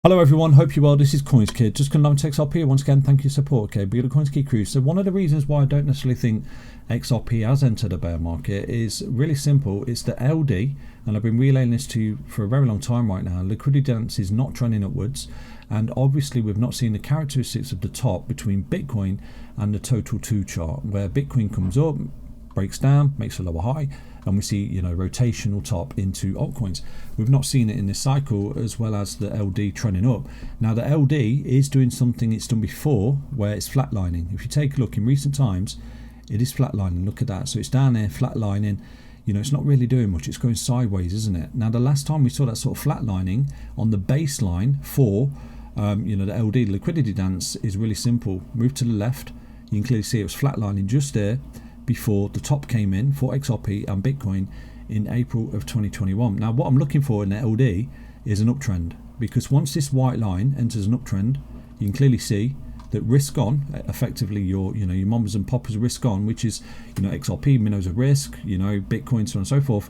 Hello everyone, hope you're well. This is CoinsKid. Just coming on to XRP once again. Thank you for your support. Okay, be the CoinsKid crew. So one of the reasons why I don't necessarily think XRP has entered a bear market is really simple. It's the LD, and I've been relaying this to you for a very long time right now. Liquidity dance is not trending upwards, and obviously we've not seen the characteristics of the top between Bitcoin and the total 2 chart, where Bitcoin comes up, breaks down, makes a lower high, and we see rotational top into altcoins. We've not seen it in this cycle, as well as the LD trending up. Now the LD is doing something it's done before, where it's flatlining. If you take a look in recent times, it is flatlining. Look at that. So it's down there flatlining. It's not really doing much. It's going sideways, isn't it? Now the last time we saw that sort of flatlining on the baseline for the LD liquidity dance is really simple. Move to the left. You can clearly see it was flatlining just there before the top came in for XRP and Bitcoin in April of 2021. Now what I'm looking for in the LD is an uptrend, because once this white line enters an uptrend, you can clearly see that risk on, effectively your mamas and poppers risk on, which is XRP, minnows of risk, Bitcoin, so on and so forth,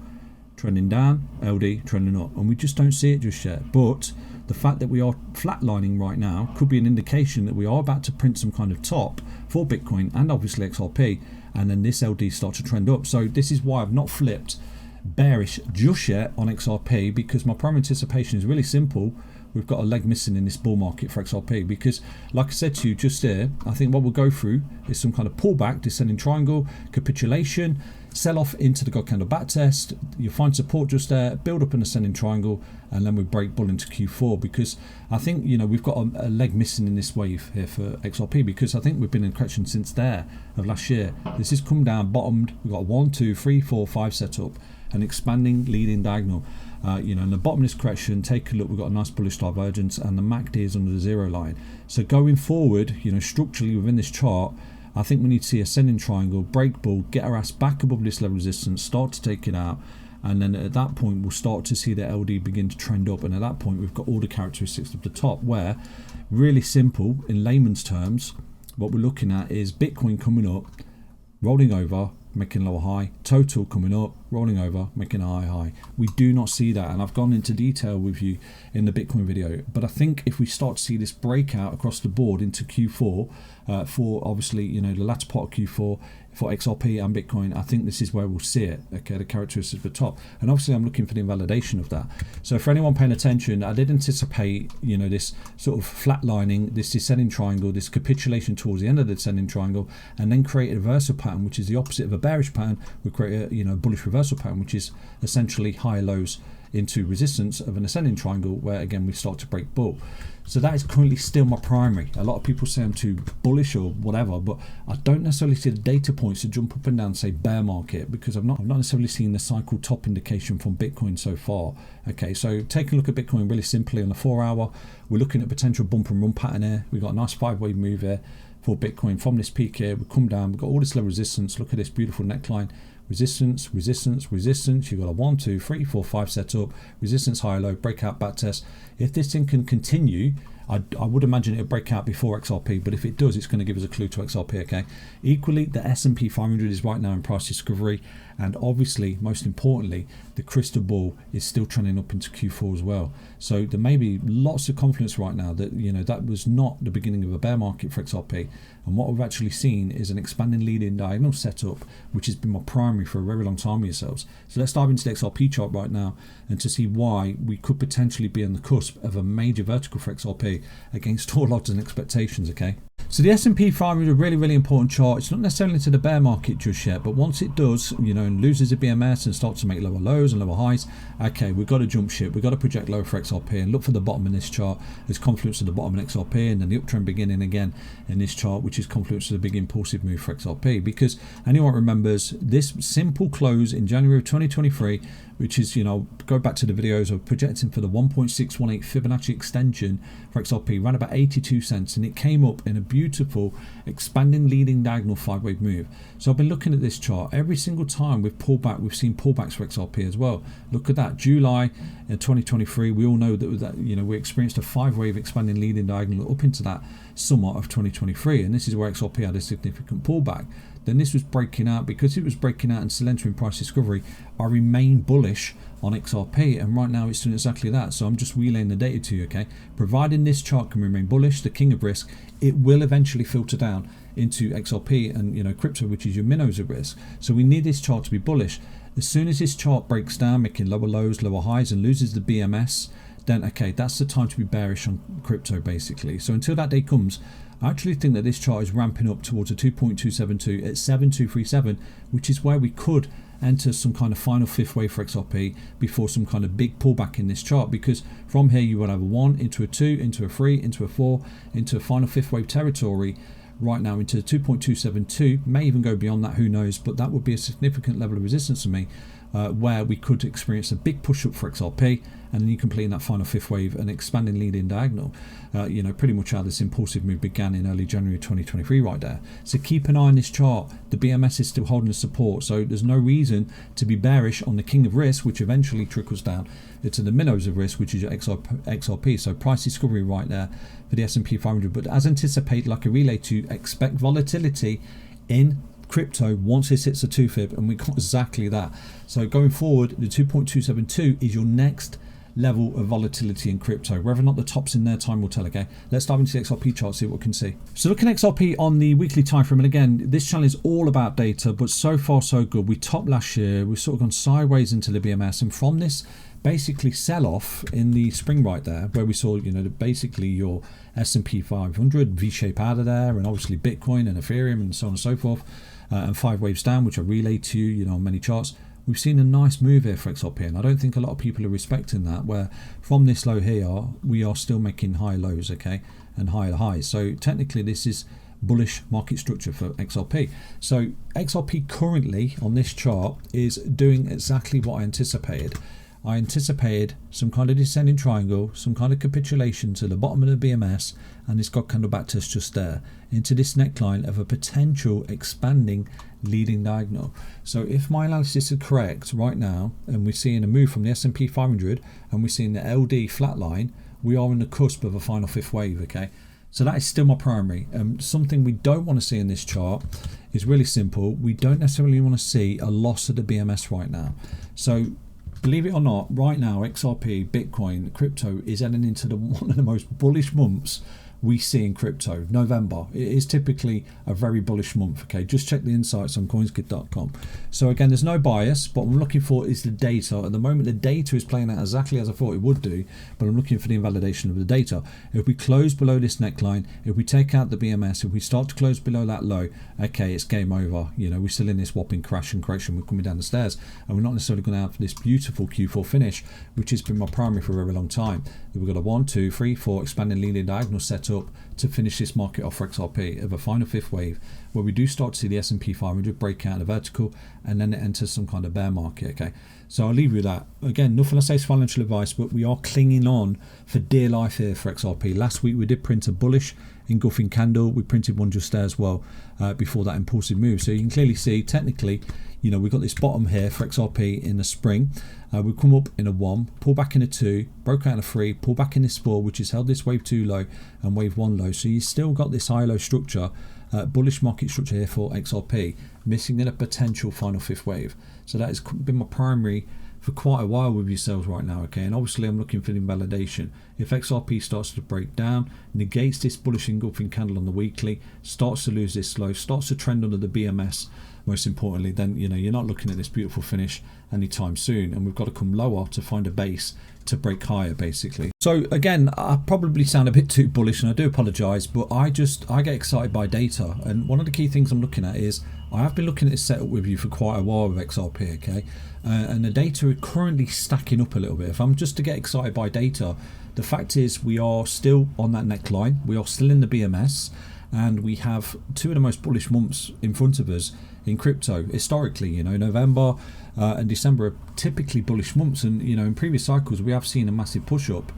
trending down, LD trending up, and we just don't see it just yet. But the fact that we are flatlining right now could be an indication that we are about to print some kind of top for Bitcoin and obviously XRP, and then this LD starts to trend up. So this is why I've not flipped bearish just yet on XRP, because my primary anticipation is really simple. We've got a leg missing in this bull market for XRP, because like I said to you just there, I think what we'll go through is some kind of pullback, descending triangle, capitulation, sell off into the God candle back test. You'll find support just there, build up an ascending triangle, and then we break bull into Q4, because I think we've got a leg missing in this wave here for XRP, because I think we've been in correction since there of last year. This has come down, bottomed. We've got a 1, 2, 3, 4, 5 setup, an expanding leading diagonal. In the bottom of this correction, take a look, we've got a nice bullish divergence, and the MACD is under the 0 line. So going forward, structurally within this chart, I think we need to see ascending triangle, break bull, get our ass back above this level of resistance, start to take it out, and then at that point we'll start to see the LD begin to trend up. And at that point we've got all the characteristics of the top, where really simple in layman's terms, what we're looking at is Bitcoin coming up, rolling over, making a lower high, total coming up, rolling over, making a high. We do not see that, and I've gone into detail with you in the Bitcoin video. But I think if we start to see this breakout across the board into Q4, for obviously the latter part of Q4 for XRP and Bitcoin, I think this is where we'll see it. Okay, the characteristics of the top, and obviously I'm looking for the invalidation of that. So for anyone paying attention, I did anticipate this sort of flatlining, this descending triangle, this capitulation towards the end of the descending triangle, and then create a reversal pattern, which is the opposite of a bearish pattern. We create a bullish reversal pattern, which is essentially higher lows into resistance of an ascending triangle, where again we start to break bull. So that is currently still my primary. A lot of people say I'm too bullish or whatever, but I don't necessarily see the data points to jump up and down and say bear market, because I've not necessarily seen the cycle top indication from Bitcoin so far. Okay, so taking a look at Bitcoin really simply on the 4 hour, we're looking at potential bump and run pattern here. We've got a nice 5-wave move here for Bitcoin from this peak here. We come down, we've got all this level of resistance. Look at this beautiful neckline. Resistance, resistance, resistance. You've got a 1, 2, 3, 4, 5 setup, resistance, high, low, breakout, back test. If this thing can continue, I would imagine it'll break out before XRP, but if it does, it's going to give us a clue to XRP. Okay. Equally, the S&P 500 is right now in price discovery, and obviously, most importantly, the crystal ball is still trending up into Q4 as well. So there may be lots of confidence right now that that was not the beginning of a bear market for XRP, and what we've actually seen is an expanding leading diagonal setup, which has been my primary for a very long time with yourselves. So let's dive into the XRP chart right now, and to see why we could potentially be on the cusp of a major vertical for XRP against all odds and expectations. Okay, so the S&P 500 is a really important chart. It's not necessarily into the bear market just yet, but once it does, and loses a BMS and starts to make lower lows and lower highs, okay, we've got to jump ship. We've got to project lower for XRP and look for the bottom in this chart. There's confluence at the bottom in XRP, and then the uptrend beginning again in this chart, which is confluence to the big impulsive move for XRP. Because anyone remembers this simple close in January of 2023, which is, go back to the videos of projecting for the 1.618 Fibonacci extension for XRP, ran about 82 cents, and it came up in a beautiful expanding leading diagonal 5-wave move. So I've been looking at this chart. Every single time we've pulled back, we've seen pullbacks for XRP as well. Look at that, July 2023, we all know that we experienced a 5-wave expanding leading diagonal up into that summer of 2023, and this is where XRP had a significant pullback. Then this was breaking out. Because it was breaking out and still entering price discovery, I remain bullish bullish on XRP, and right now it's doing exactly that. So I'm just relaying the data to you, okay? Providing this chart can remain bullish, the king of risk, it will eventually filter down into XRP and crypto, which is your minnows of risk. So we need this chart to be bullish. As soon as this chart breaks down, making lower lows, lower highs, and loses the BMS, then okay, that's the time to be bearish on crypto basically. So until that day comes, I actually think that this chart is ramping up towards a 2.272 at 7237, which is where we could enter some kind of final fifth wave for XRP before some kind of big pullback in this chart, because from here you will have a 1 into a 2 into a 3 into a 4 into a final fifth wave territory right now into 2.272, may even go beyond that, who knows, but that would be a significant level of resistance for me, where we could experience a big push up for XRP, and then you complete that final fifth wave and expanding leading diagonal, pretty much how this impulsive move began in early January 2023 right there. So keep an eye on this chart. The BMS is still holding the support, so there's no reason to be bearish on the king of risk, which eventually trickles down into the minnows of risk, which is your XRP. So price discovery right there for the S&P 500, but as anticipated, like a relay, to expect volatility in crypto once it hits a 2 fib, and we got exactly that. So going forward, the 2.272 is your next level of volatility in crypto. Whether or not the top's in there, time will tell. Okay, let's dive into the XRP chart, see what we can see. So looking at XRP on the weekly time frame, and again, this channel is all about data, but so far so good. We topped last year, we've sort of gone sideways into the BMS, and from this basically sell off in the spring right there, where we saw basically your S&P 500 V-shape out of there, and obviously Bitcoin and Ethereum and so on and so forth, and 5 waves down, which I relayed to you on many charts. We've seen a nice move here for XRP, and I don't think a lot of people are respecting that, where from this low here we are still making high lows, okay, and higher highs. So technically this is bullish market structure for XRP. So XRP currently on this chart is doing exactly what I anticipated. I anticipated some kind of descending triangle, some kind of capitulation to the bottom of the BMS, and it's got candle back test just there into this neckline of a potential expanding leading diagonal. So if my analysis is correct right now, and we're seeing a move from the S&P 500 and we're seeing the LD flatline, we are on the cusp of a final fifth wave, okay? So that is still my primary. Something we don't want to see in this chart is really simple. We don't necessarily want to see a loss of the BMS right now. So believe it or not, right now XRP, Bitcoin, crypto is heading into one of the most bullish months we see in crypto. November, it is typically a very bullish month, okay? Just check the insights on CoinsKid.com. So again, there's no bias, but what I'm looking for is the data. At the moment, the data is playing out exactly as I thought it would do, but I'm looking for the invalidation of the data. If we close below this neckline, if we take out the BMS, if we start to close below that low, okay, it's game over. We're still in this whopping crash and correction. We're coming down the stairs, and we're not necessarily going to have this beautiful Q4 finish, which has been my primary for a very long time. We've got a 1, 2, 3, 4 expanding linear diagonal set up to finish this market off for XRP of a final fifth wave, where we do start to see the S&P 500 break out in a vertical, and then it enters some kind of bear market, okay? So I'll leave you with that. Again, nothing I say is financial advice, but we are clinging on for dear life here for XRP. Last week we did print a bullish engulfing candle. We printed one just there as well before that impulsive move. So you can clearly see, technically, we've got this bottom here for XRP in the spring. We've come up in a 1, pull back in a 2, broke out in a 3, pull back in this 4, which has held this wave 2 low and wave 1 low. So you still got this high-low structure, bullish market structure here for XRP, missing in a potential final fifth wave. So that has been my primary for quite a while with yourselves right now, okay? And obviously I'm looking for the invalidation. If XRP starts to break down, negates this bullish engulfing candle on the weekly, starts to lose this low, starts to trend under the BMS, most importantly, then you're not looking at this beautiful finish anytime soon, and we've got to come lower to find a base to break higher basically. So again, I probably sound a bit too bullish, and I do apologize, but I get excited by data, and one of the key things I'm looking at is I have been looking at this setup with you for quite a while with XRP, okay? And the data are currently stacking up a little bit. If I'm just to get excited by data, the fact is we are still on that neckline, we are still in the BMS, and we have two of the most bullish months in front of us in crypto historically. November and December are typically bullish months, and in previous cycles we have seen a massive push up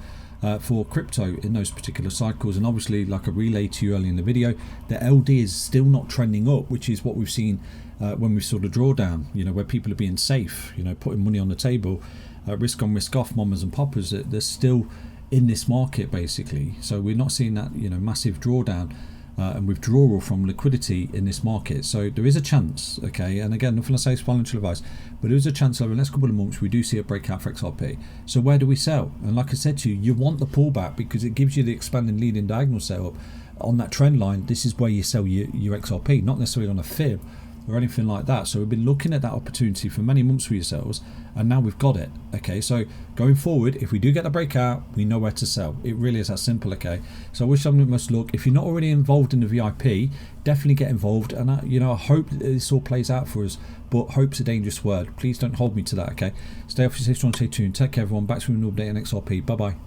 for crypto in those particular cycles. And obviously, like I relayed to you earlier in the video, the LD is still not trending up, which is what we've seen when we saw the drawdown, where people are being safe, putting money on the table, risk on, risk off, mamas and poppers. They're still in this market basically, so we're not seeing that massive drawdown and withdrawal from liquidity in this market. So there is a chance, okay, and again, nothing I say is financial advice, but there is a chance over the next couple of months we do see a breakout for XRP. So where do we sell? And like I said to you, you want the pullback because it gives you the expanding leading diagonal setup on that trend line. This is where you sell your XRP, not necessarily on a fib or anything like that. So we've been looking at that opportunity for many months for yourselves, and now we've got it. Okay, so going forward, if we do get the breakout, we know where to sell. It really is that simple. Okay, so I wish everyone must look. If you're not already involved in the VIP, definitely get involved, and I hope that this all plays out for us, but hope's a dangerous word. Please don't hold me to that. Okay, stay off your safe, strong, stay tuned. Take care everyone. Back to an update on XRP. Bye bye.